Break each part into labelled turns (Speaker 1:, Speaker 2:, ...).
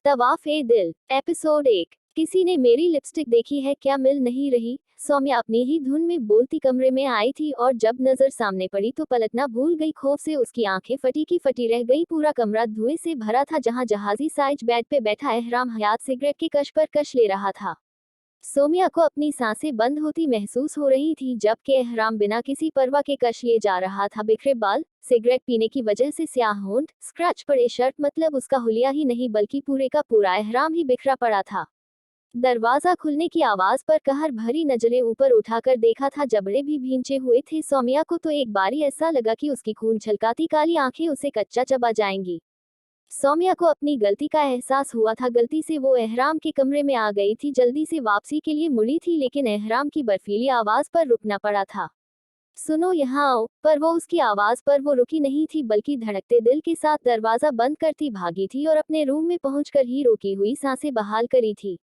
Speaker 1: तवाफ़-ए-दिल, episode 1। किसी ने मेरी लिपस्टिक देखी है क्या, मिल नहीं रही। सौम्या अपनी ही धुन में बोलती कमरे में आई थी और जब नजर सामने पड़ी तो पलटना भूल गई। खौफ से उसकी आंखें फटी की फटी रह गई। पूरा कमरा धुएं से भरा था। जहां जहाजी साइज बेड पे बैठा एहराम हयात सिगरेट की कश पर कश ले रहा था। सोमिया को अपनी सांसें बंद होती महसूस हो रही थी जबकि एहराम बिना किसी परवाह के कश लिए जा रहा था। बिखरे बाल, सिगरेट पीने की वजह से स्याह होंठ, स्क्रैच पड़े शर्ट, मतलब उसका हुलिया ही नहीं बल्कि पूरे का पूरा एहराम ही बिखरा पड़ा था। दरवाजा खुलने की आवाज पर कहर भरी नजरें ऊपर उठाकर देखा था। जबड़े भी भींचे हुए थे। सोमिया को तो एक बारी ऐसा लगा कि उसकी खून छलकाती काली आंखें उसे कच्चा चबा जाएंगी। सौम्या को अपनी गलती का एहसास हुआ था। गलती से वो एहराम के कमरे में आ गई थी। जल्दी से वापसी के लिए मुड़ी थी लेकिन एहराम की बर्फीली आवाज पर रुकना पड़ा था। सुनो यहाँ आओ, पर वो उसकी आवाज पर वो रुकी नहीं थी बल्कि धड़कते दिल के साथ दरवाजा बंद करती भागी थी और अपने रूम में पहुंचकर ही रोकी हुई सांसें बहाल करी थी।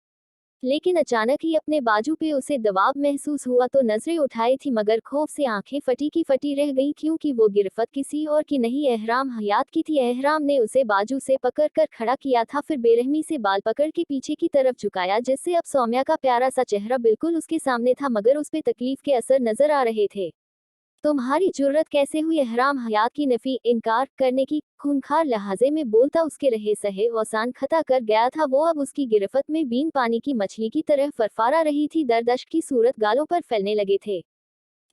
Speaker 1: लेकिन अचानक ही अपने बाजू पे उसे दबाव महसूस हुआ तो नजरें उठाई थी मगर खौफ से आंखें फटी की फटी रह गईं क्योंकि वो गिरफ्त किसी और की नहीं एहराम हयात की थी। एहराम ने उसे बाजू से पकड़कर खड़ा किया था, फिर बेरहमी से बाल पकड़ के पीछे की तरफ झुकाया जिससे अब सौम्या का प्यारा सा चेहरा बिल्कुल उसके सामने था मगर उस पे तकलीफ के असर नजर आ रहे थे। तुम्हारी जुर्रत कैसे हुई एहराम हयात की नफी इनकार करने की। खूंखार लहजे में बोलता उसके रहे सहे वसान खता कर गया था। वो अब उसकी गिरफ्त में बीन पानी की मछली की तरह फरफरा रही थी। दर्दश की सूरत गालों पर फैलने लगे थे।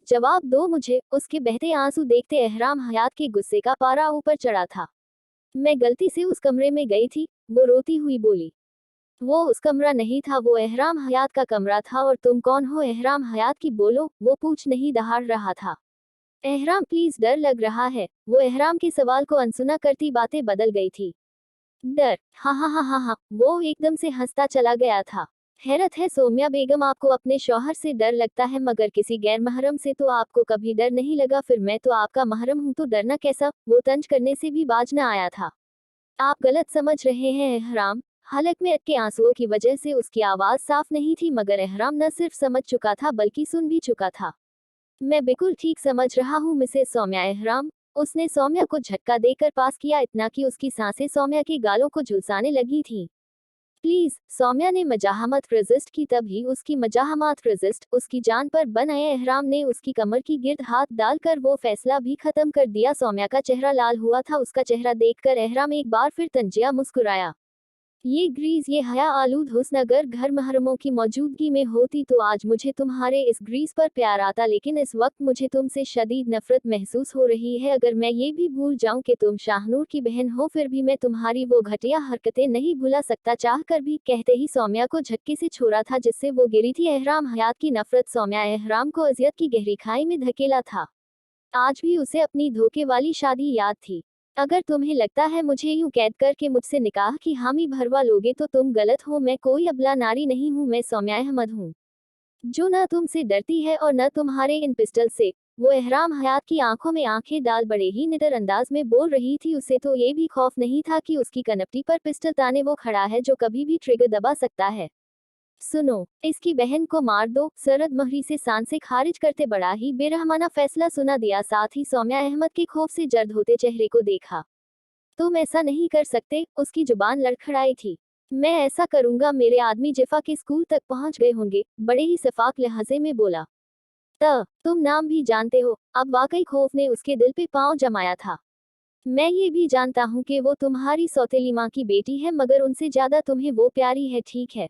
Speaker 1: जवाब दो मुझे, उसके बहते आंसू देखते एहराम हयात के गुस्से का पारा ऊपर चढ़ा था। मैं गलती से उस कमरे में गई थी, वो रोती हुई बोली। वो उस कमरा नहीं था, वो एहराम हयात का कमरा था। और तुम कौन हो? एहराम हयात की बोलो, वो पूछ नहीं दहाड़ रहा था। एहराम प्लीज, डर लग रहा है। वो एहराम के सवाल को अनसुना करती बातें बदल गई थी। डर? हाँ हाँ हाँ हाँ हाँ, वो एकदम से हंसता चला गया था। हैरत है सोम्या बेगम, आपको अपने शौहर से डर लगता है मगर किसी गैर महरम से तो आपको कभी डर नहीं लगा। फिर मैं तो आपका महरम हूँ तो डरना कैसा? वो तंज करने से भी बाज न आया था। आप गलत समझ रहे हैं एहराम। हलक में अटके आंसुओं की वजह से उसकी आवाज साफ नहीं थी मगर एहराम न सिर्फ समझ चुका था बल्कि सुन भी चुका था। मैं बिल्कुल ठीक समझ रहा हूँ मिसेस सौम्या एहराम। उसने सौम्या को झटका देकर पास किया, इतना कि उसकी सांसें सौम्या के गालों को झुलसाने लगी थीं। प्लीज, सौम्या ने मजाहमत रजिस्ट की, तभी उसकी मजाहमत रजिस्ट उसकी जान पर बन आए। एहराम ने उसकी कमर की गिर्द हाथ डालकर वो फैसला भी खत्म कर दिया। सौम्या का चेहरा लाल हुआ था। उसका चेहरा देखकर एहराम एक बार फिर तंजिया मुस्कुराया। ये ग्रीस, ये हया आलूद हुस्न अगर घर महरमों की मौजूदगी में होती तो आज मुझे तुम्हारे इस ग्रीस पर प्यार आता, लेकिन इस वक्त मुझे तुमसे शदीद नफरत महसूस हो रही है। अगर मैं ये भी भूल जाऊं कि तुम शाहनूर की बहन हो फिर भी मैं तुम्हारी वो घटिया हरकतें नहीं भुला सकता चाह कर भी। कहते ही सौम्या को झटके से छोड़ा था जिससे वो गिरी थी। एहराम हयात की नफरत सौम्या एहराम को अजियत की गहरी खाई में धकेला था। आज भी उसे अपनी धोखे वाली शादी याद थी। अगर तुम्हें लगता है मुझे यूं कैद करके मुझसे निकाह की हामी भरवा लोगे तो तुम गलत हो। मैं कोई अबला नारी नहीं हूं, मैं सौम्या अहमद हूं, जो न तुमसे डरती है और न तुम्हारे इन पिस्टल से। वो एहराम हयात की आंखों में आंखें डाल बड़े ही निडर अंदाज में बोल रही थी। उसे तो ये भी खौफ नहीं था कि उसकी कनपटी पर पिस्टल ताने वो खड़ा है जो कभी भी ट्रिगर दबा सकता है। सुनो, इसकी बहन को मार दो। सरद महरी से सांसें खारिज करते बड़ा ही बेरहमाना फैसला सुना दिया। साथ ही सौम्या अहमद के खौफ से जर्द होते चेहरे को देखा। तुम ऐसा नहीं कर सकते, उसकी जुबान लड़खड़ाई थी। मैं ऐसा करूंगा, मेरे आदमी जिफा के स्कूल तक पहुंच गए होंगे, बड़े ही सफाक लहजे में बोला। तुम नाम भी जानते हो। अब वाकई खौफ ने उसके दिल पे पांव जमाया था। मैं ये भी जानता हूँ कि वो तुम्हारी सौतेली माँ की बेटी है मगर उनसे ज्यादा तुम्हें वो प्यारी है, ठीक है?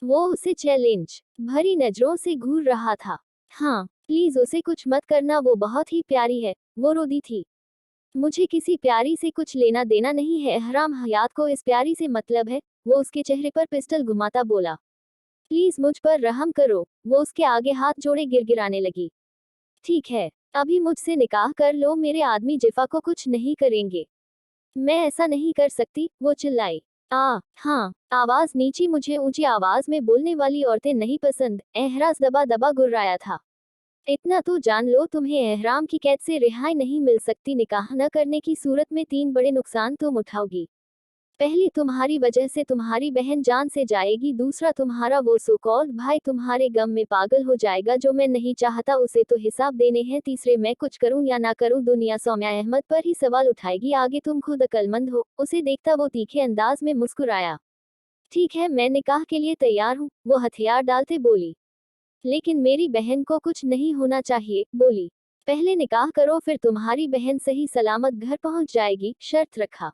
Speaker 1: वो उसे चैलेंज भरी नजरों से घूर रहा था। हाँ, प्लीज उसे कुछ मत करना, वो बहुत ही प्यारी है। वो रोदी थी। मुझे किसी प्यारी से कुछ लेना देना नहीं है, एहराम हयात को इस प्यारी से मतलब है। वो उसके चेहरे पर पिस्टल घुमाता बोला। प्लीज मुझ पर रहम करो। वो उसके आगे हाथ जोड़े गिड़गिड़ाने लगी। ठीक है, अभी मुझसे निकाह कर लो, मेरे आदमी जिफा को कुछ नहीं करेंगे। मैं ऐसा नहीं कर सकती, वो चिल्लाई। हाँ, आवाज नीची, मुझे ऊंची आवाज में बोलने वाली औरतें नहीं पसंद। एहराज दबा दबा गुर्राया था। इतना तो जान लो, तुम्हें एहराम की कैद से रिहाई नहीं मिल सकती। निकाह न करने की सूरत में 3 बड़े नुकसान तुम उठाओगी। पहली, तुम्हारी वजह से तुम्हारी बहन जान से जाएगी। दूसरा, तुम्हारा वो सो कॉल्ड भाई तुम्हारे गम में पागल हो जाएगा, जो मैं नहीं चाहता। उसे तो हिसाब देने हैं। तीसरे, मैं कुछ करूं या ना करूं, दुनिया सौम्या अहमद पर ही सवाल उठाएगी। आगे तुम खुद अक्लमंद हो। उसे देखता वो तीखे अंदाज में मुस्कुराया। ठीक है, मैं निकाह के लिए तैयार हूँ, वो हथियार डालते बोली। लेकिन मेरी बहन को कुछ नहीं होना चाहिए, बोली। पहले निकाह करो, फिर तुम्हारी बहन सही सलामत घर पहुंच जाएगी, शर्त रखा।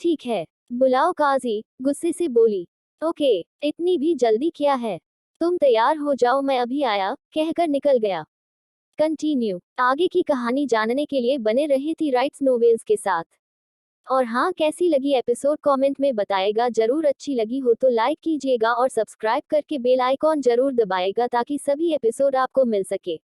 Speaker 1: ठीक है, बुलाओ काजी, गुस्से से बोली। ओके, इतनी भी जल्दी क्या है? तुम तैयार हो जाओ, मैं अभी आया, कहकर निकल गया। कंटिन्यू। आगे की कहानी जानने के लिए बने रहे थी राइट्स नोवेल्स के साथ। और हाँ, कैसी लगी एपिसोड कमेंट में बताएगा जरूर। अच्छी लगी हो तो लाइक कीजिएगा और सब्सक्राइब करके बेल आइकॉन जरूर दबाएगा ताकि सभी एपिसोड आपको मिल सके।